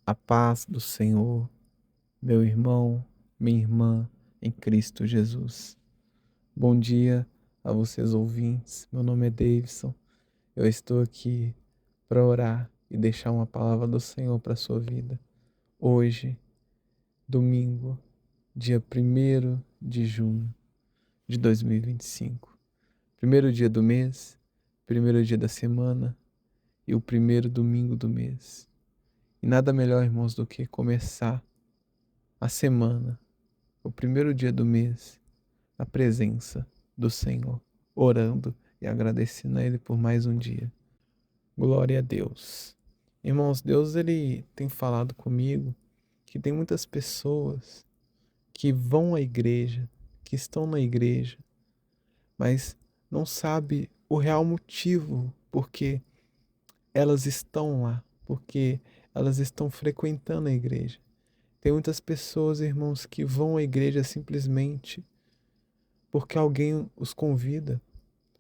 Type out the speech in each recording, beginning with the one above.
A paz do Senhor, meu irmão, minha irmã, em Cristo Jesus. Bom dia a vocês ouvintes. Meu nome é Davidson. Eu estou aqui para orar e deixar uma palavra do Senhor para a sua vida. Hoje, domingo, dia 1º de junho de 2025. Primeiro dia do mês, primeiro dia da semana e o primeiro domingo do mês. E nada melhor, irmãos, do que começar a semana, o primeiro dia do mês, na presença do Senhor, orando e agradecendo a Ele por mais um dia. Glória a Deus. Irmãos, Deus ele tem falado comigo que tem muitas pessoas que vão à igreja, que estão na igreja, mas não sabe o real motivo porque elas estão lá, porque elas estão frequentando a igreja. Tem muitas pessoas, irmãos, que vão à igreja simplesmente porque alguém os convida.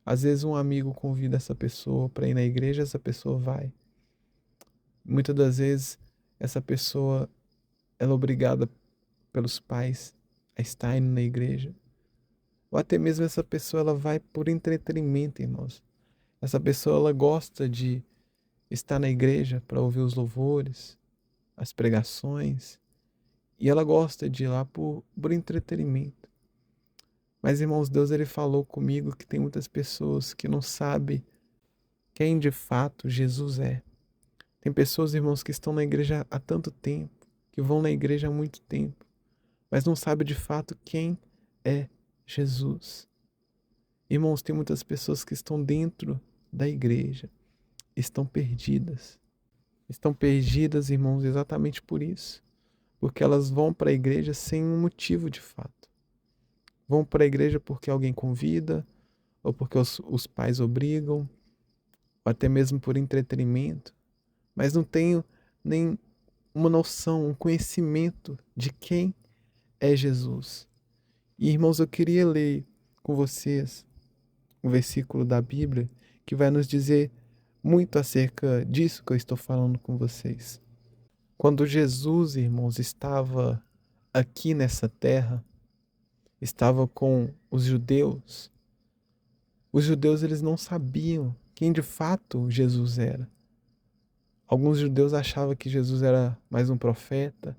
Às vezes um amigo convida essa pessoa para ir na igreja, essa pessoa vai. Muitas das vezes essa pessoa ela é obrigada pelos pais a estar indo na igreja. Ou até mesmo essa pessoa ela vai por entretenimento, irmãos. Essa pessoa ela gosta de estar na igreja para ouvir os louvores, as pregações, e ela gosta de ir lá por entretenimento. Mas, irmãos, Deus ele falou comigo que tem muitas pessoas que não sabem quem de fato Jesus é. Tem pessoas, irmãos, que estão na igreja há tanto tempo, que vão na igreja há muito tempo, mas não sabem de fato quem é Jesus. Irmãos, tem muitas pessoas que estão dentro da igreja, estão perdidas. Estão perdidas, irmãos, exatamente por isso. Porque elas vão para a igreja sem um motivo de fato. Vão para a igreja porque alguém convida, ou porque os pais obrigam, ou até mesmo por entretenimento, mas não tenho nem uma noção, um conhecimento de quem é Jesus. E, irmãos, eu queria ler com vocês um versículo da Bíblia que vai nos dizer muito acerca disso que eu estou falando com vocês. Quando Jesus, irmãos, estava aqui nessa terra, estava com os judeus eles não sabiam quem de fato Jesus era. Alguns judeus achavam que Jesus era mais um profeta,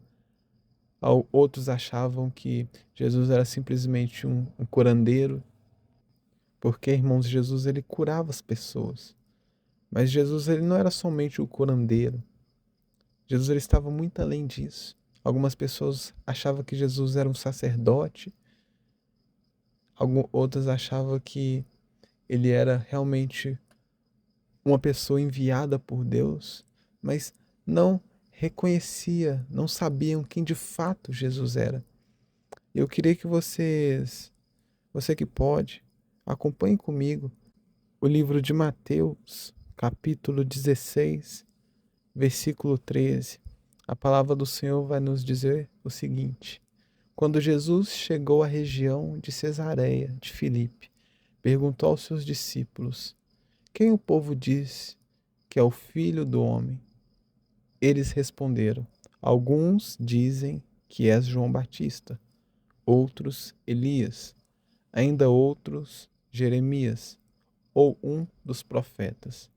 outros achavam que Jesus era simplesmente um curandeiro, porque, irmãos, Jesus ele curava as pessoas. Mas Jesus ele não era somente o curandeiro. Jesus ele estava muito além disso. Algumas pessoas achavam que Jesus era um sacerdote, outras achavam que ele era realmente uma pessoa enviada por Deus, mas não reconhecia, não sabiam quem de fato Jesus era. Eu queria que você que pode, acompanhe comigo o livro de Mateus, capítulo 16, versículo 13. A palavra do Senhor vai nos dizer o seguinte: Quando Jesus chegou à região de Cesareia de Filipe, perguntou aos seus discípulos: Quem o povo diz que é o Filho do Homem? Eles responderam: Alguns dizem que és João Batista, outros Elias, ainda outros Jeremias ou um dos profetas.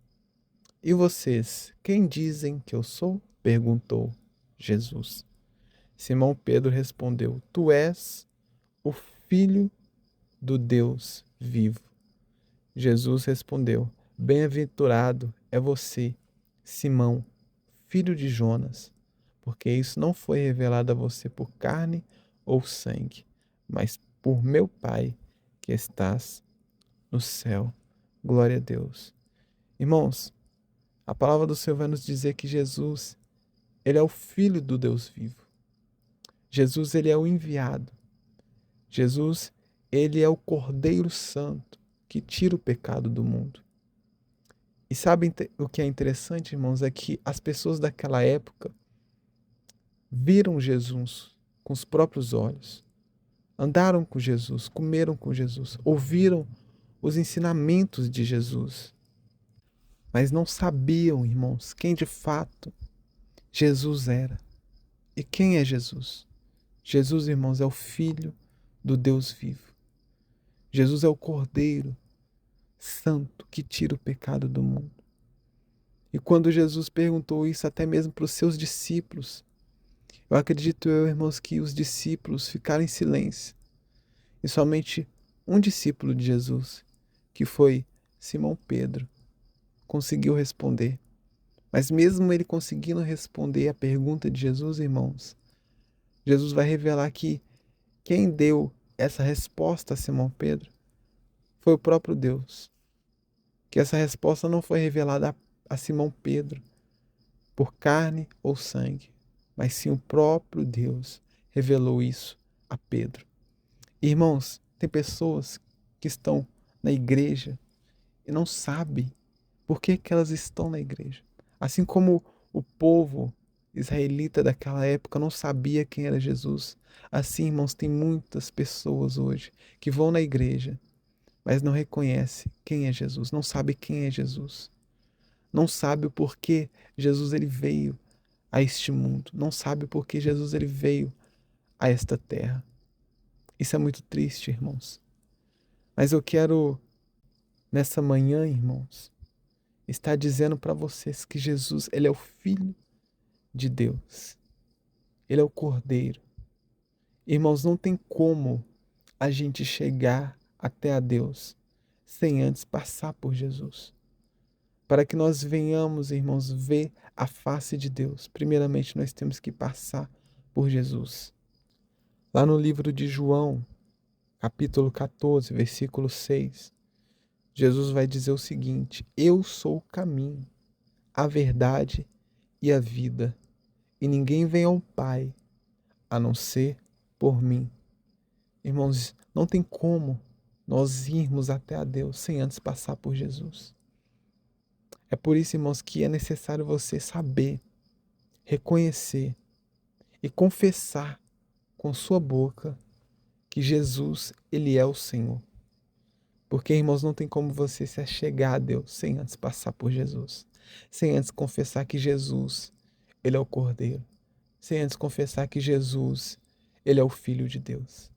E vocês, quem dizem que eu sou? Perguntou Jesus. Simão Pedro respondeu: Tu és o Filho do Deus vivo. Jesus respondeu: Bem-aventurado é você, Simão, filho de Jonas, porque isso não foi revelado a você por carne ou sangue, mas por meu Pai que estás no céu. Glória a Deus. Irmãos, a palavra do Senhor vai nos dizer que Jesus, ele é o Filho do Deus vivo. Jesus, ele é o enviado. Jesus, ele é o Cordeiro Santo que tira o pecado do mundo. E sabem o que é interessante, irmãos? É que as pessoas daquela época viram Jesus com os próprios olhos, andaram com Jesus, comeram com Jesus, ouviram os ensinamentos de Jesus, mas não sabiam, irmãos, quem de fato Jesus era. E quem é Jesus? Jesus, irmãos, é o Filho do Deus vivo. Jesus é o Cordeiro Santo que tira o pecado do mundo. E quando Jesus perguntou isso até mesmo para os seus discípulos, eu acredito, irmãos, que os discípulos ficaram em silêncio. E somente um discípulo de Jesus, que foi Simão Pedro, conseguiu responder. Mas mesmo ele conseguindo responder a pergunta de Jesus, irmãos, Jesus vai revelar que quem deu essa resposta a Simão Pedro foi o próprio Deus. Que essa resposta não foi revelada a Simão Pedro por carne ou sangue, mas sim o próprio Deus revelou isso a Pedro. Irmãos, tem pessoas que estão na igreja e não sabem por que elas estão na igreja. Assim como o povo israelita daquela época não sabia quem era Jesus, assim, irmãos, tem muitas pessoas hoje que vão na igreja, mas não reconhecem quem é Jesus, não sabem quem é Jesus. Não sabe o porquê Jesus ele veio a este mundo, não sabe o porquê Jesus ele veio a esta terra. Isso é muito triste, irmãos. Mas eu quero, nessa manhã, irmãos, estar dizendo para vocês que Jesus, ele é o Filho de Deus. Ele é o Cordeiro. Irmãos, não tem como a gente chegar até a Deus sem antes passar por Jesus. Para que nós venhamos, irmãos, ver a face de Deus, primeiramente nós temos que passar por Jesus. Lá no livro de João, capítulo 14, versículo 6, Jesus vai dizer o seguinte: Eu sou o caminho, a verdade e a vida, e ninguém vem ao Pai a não ser por mim. Irmãos, não tem como nós irmos até a Deus sem antes passar por Jesus. É por isso, irmãos, que é necessário você saber, reconhecer e confessar com sua boca que Jesus, ele é o Senhor. Porque, irmãos, não tem como você se achegar a Deus sem antes passar por Jesus. Sem antes confessar que Jesus, ele é o Cordeiro. Sem antes confessar que Jesus, ele é o Filho de Deus.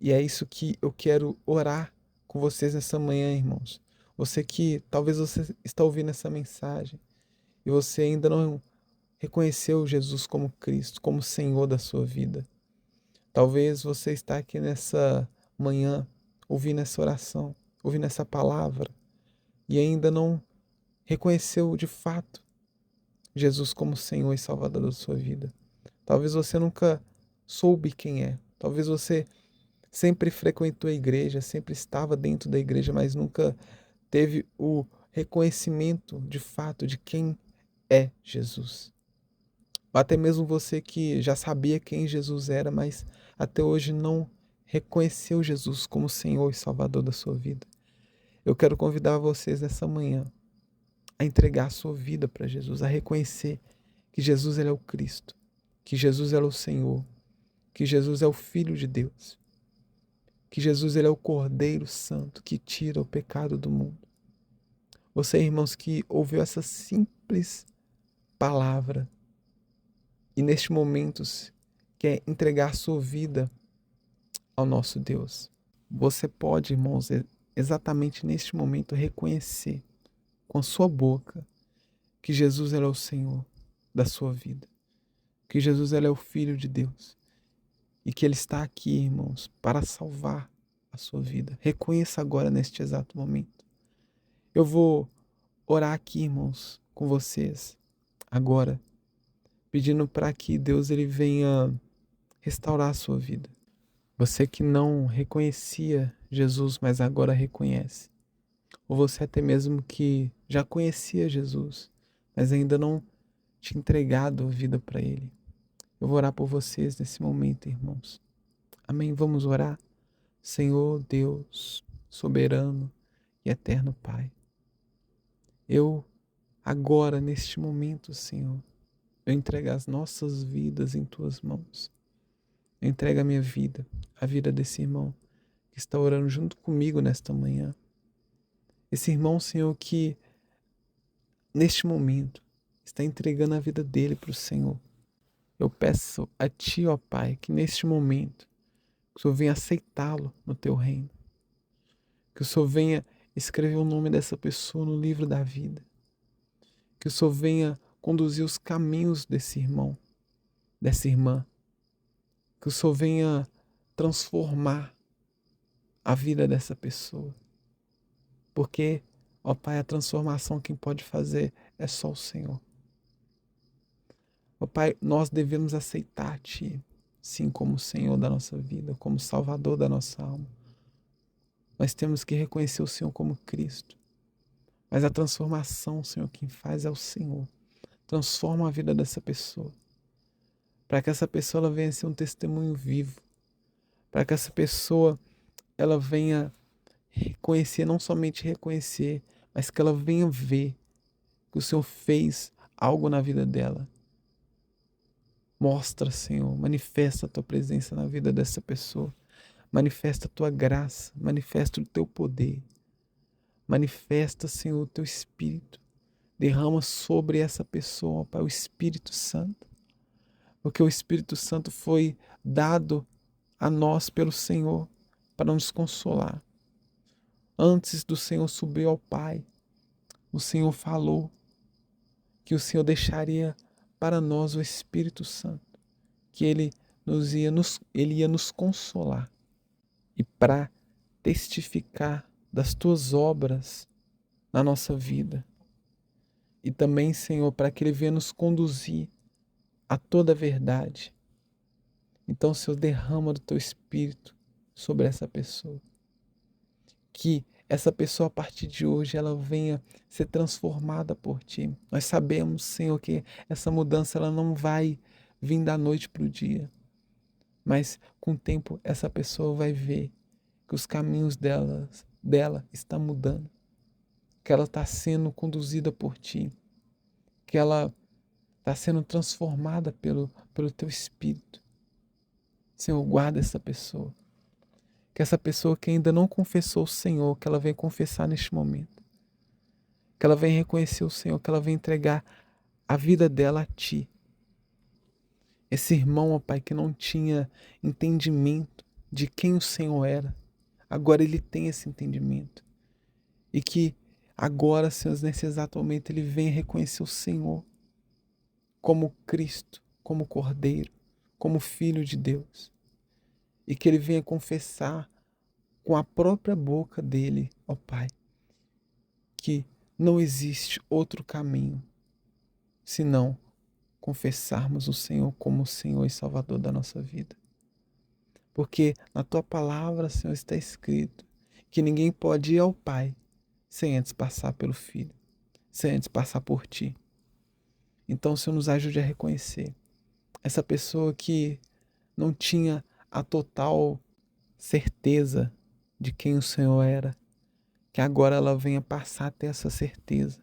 E é isso que eu quero orar com vocês nessa manhã, irmãos. Você que talvez você está ouvindo essa mensagem e você ainda não reconheceu Jesus como Cristo, como Senhor da sua vida. Talvez você está aqui nessa manhã ouvindo essa oração, ouvindo essa palavra e ainda não reconheceu de fato Jesus como Senhor e Salvador da sua vida. Talvez você nunca soube quem é. Talvez você sempre frequentou a igreja, sempre estava dentro da igreja, mas nunca teve o reconhecimento de fato de quem é Jesus. Ou até mesmo você que já sabia quem Jesus era, mas até hoje não reconheceu Jesus como Senhor e Salvador da sua vida. Eu quero convidar vocês nessa manhã a entregar a sua vida para Jesus, a reconhecer que Jesus ele é o Cristo, que Jesus ele é o Senhor, que Jesus é o Filho de Deus, que Jesus ele é o Cordeiro Santo que tira o pecado do mundo. Você, irmãos, que ouviu essa simples palavra e neste momento quer entregar a sua vida ao nosso Deus. Você pode, irmãos, exatamente neste momento reconhecer com a sua boca que Jesus é o Senhor da sua vida, que Jesus é o Filho de Deus e que Ele está aqui, irmãos, para salvar a sua vida. Reconheça agora neste exato momento. Eu vou orar aqui, irmãos, com vocês agora, pedindo para que Deus ele venha restaurar a sua vida. Você que não reconhecia Jesus, mas agora reconhece. Ou você até mesmo que já conhecia Jesus, mas ainda não tinha entregado a vida para Ele. Eu vou orar por vocês nesse momento, irmãos. Amém? Vamos orar? Senhor Deus, soberano e eterno Pai. Eu agora, neste momento, Senhor, eu entrego as nossas vidas em Tuas mãos. Eu entrego a minha vida, a vida desse irmão que está orando junto comigo nesta manhã. Esse irmão, Senhor, que neste momento está entregando a vida dele para o Senhor. Eu peço a Ti, ó Pai, que neste momento que o Senhor venha aceitá-lo no Teu reino. Que o Senhor venha escrever o nome dessa pessoa no livro da vida. Que o Senhor venha conduzir os caminhos desse irmão, dessa irmã. Que o Senhor venha transformar a vida dessa pessoa. Porque, ó Pai, a transformação quem pode fazer é só o Senhor. Ó Pai, nós devemos aceitar Ti, sim, como Senhor da nossa vida, como Salvador da nossa alma. Nós temos que reconhecer o Senhor como Cristo. Mas a transformação, Senhor, quem faz é o Senhor. Transforma a vida dessa pessoa. Para que essa pessoa ela venha ser um testemunho vivo. Para que essa pessoa ela venha reconhecer, não somente reconhecer, mas que ela venha ver que o Senhor fez algo na vida dela. Mostra, Senhor, manifesta a Tua presença na vida dessa pessoa. Manifesta a Tua graça, manifesta o Teu poder. Manifesta, Senhor, o Teu Espírito. Derrama sobre essa pessoa, Pai, o Espírito Santo. Porque o Espírito Santo foi dado a nós pelo Senhor para nos consolar. Antes do Senhor subir ao Pai, o Senhor falou que o Senhor deixaria para nós o Espírito Santo, que Ele ia nos consolar e para testificar das Tuas obras na nossa vida. E também, Senhor, para que Ele venha nos conduzir a toda a verdade. Então, Senhor, derrama do Teu Espírito sobre essa pessoa. Que essa pessoa, a partir de hoje, ela venha ser transformada por Ti. Nós sabemos, Senhor, que essa mudança ela não vai vir da noite para o dia. Mas, com o tempo, essa pessoa vai ver que os caminhos dela estão mudando. Que ela está sendo conduzida por Ti. Que ela está sendo transformada pelo Teu Espírito. Senhor, guarda essa pessoa. Que essa pessoa que ainda não confessou o Senhor, que ela venha confessar neste momento. Que ela venha reconhecer o Senhor, que ela venha entregar a vida dela a Ti. Esse irmão, ó Pai, que não tinha entendimento de quem o Senhor era, agora ele tem esse entendimento. E que agora, Senhor, nesse exato momento, ele venha reconhecer o Senhor como Cristo, como Cordeiro, como Filho de Deus. E que ele venha confessar com a própria boca dele, ó Pai, que não existe outro caminho senão confessarmos o Senhor como o Senhor e Salvador da nossa vida. Porque na Tua palavra, Senhor, está escrito que ninguém pode ir ao Pai sem antes passar pelo Filho, sem antes passar por Ti. Então, Senhor, nos ajude a reconhecer essa pessoa que não tinha a total certeza de quem o Senhor era, que agora ela venha passar a ter essa certeza.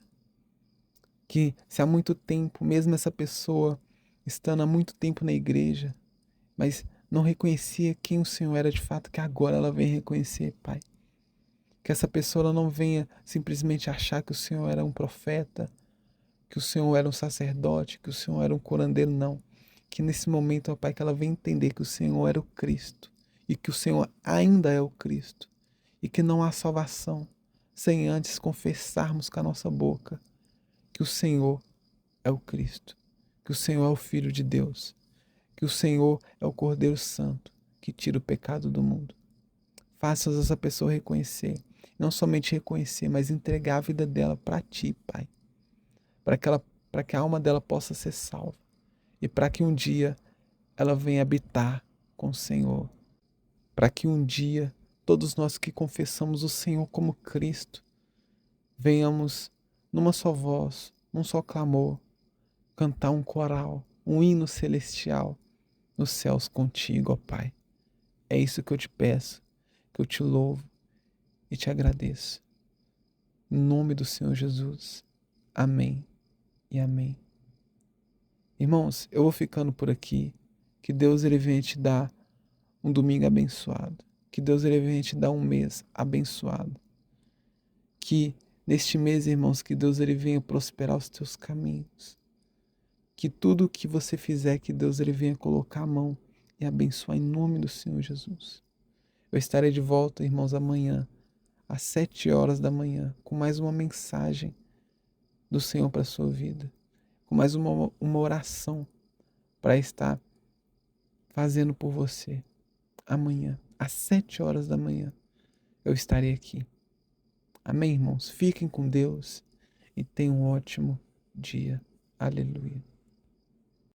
Que se há muito tempo, mesmo essa pessoa estando há muito tempo na igreja, mas não reconhecia quem o Senhor era de fato, que agora ela venha reconhecer, Pai. Que essa pessoa ela não venha simplesmente achar que o Senhor era um profeta, que o Senhor era um sacerdote, que o Senhor era um curandeiro, não. Que nesse momento, ó Pai, que ela venha entender que o Senhor era o Cristo e que o Senhor ainda é o Cristo e que não há salvação sem antes confessarmos com a nossa boca que o Senhor é o Cristo, que o Senhor é o Filho de Deus, que o Senhor é o Cordeiro Santo que tira o pecado do mundo. Faça essa pessoa reconhecer, não somente reconhecer, mas entregar a vida dela para Ti, Pai, para que a alma dela possa ser salva e para que um dia ela venha habitar com o Senhor, para que um dia todos nós que confessamos o Senhor como Cristo venhamos numa só voz, num só clamor, cantar um coral, um hino celestial nos céus contigo, ó Pai. É isso que eu te peço, que eu te louvo e te agradeço. Em nome do Senhor Jesus. Amém e amém. Irmãos, eu vou ficando por aqui. Que Deus ele venha te dar um domingo abençoado. Que Deus ele venha te dar um mês abençoado. Que neste mês, irmãos, que Deus ele venha prosperar os teus caminhos. Que tudo que você fizer, que Deus ele venha colocar a mão e abençoar em nome do Senhor Jesus. Eu estarei de volta, irmãos, amanhã, às 7 horas da manhã, com mais uma mensagem do Senhor para a sua vida, com mais uma oração para estar fazendo por você. Amanhã, às 7 horas da manhã, eu estarei aqui. Amém, irmãos? Fiquem com Deus e tenham um ótimo dia. Aleluia.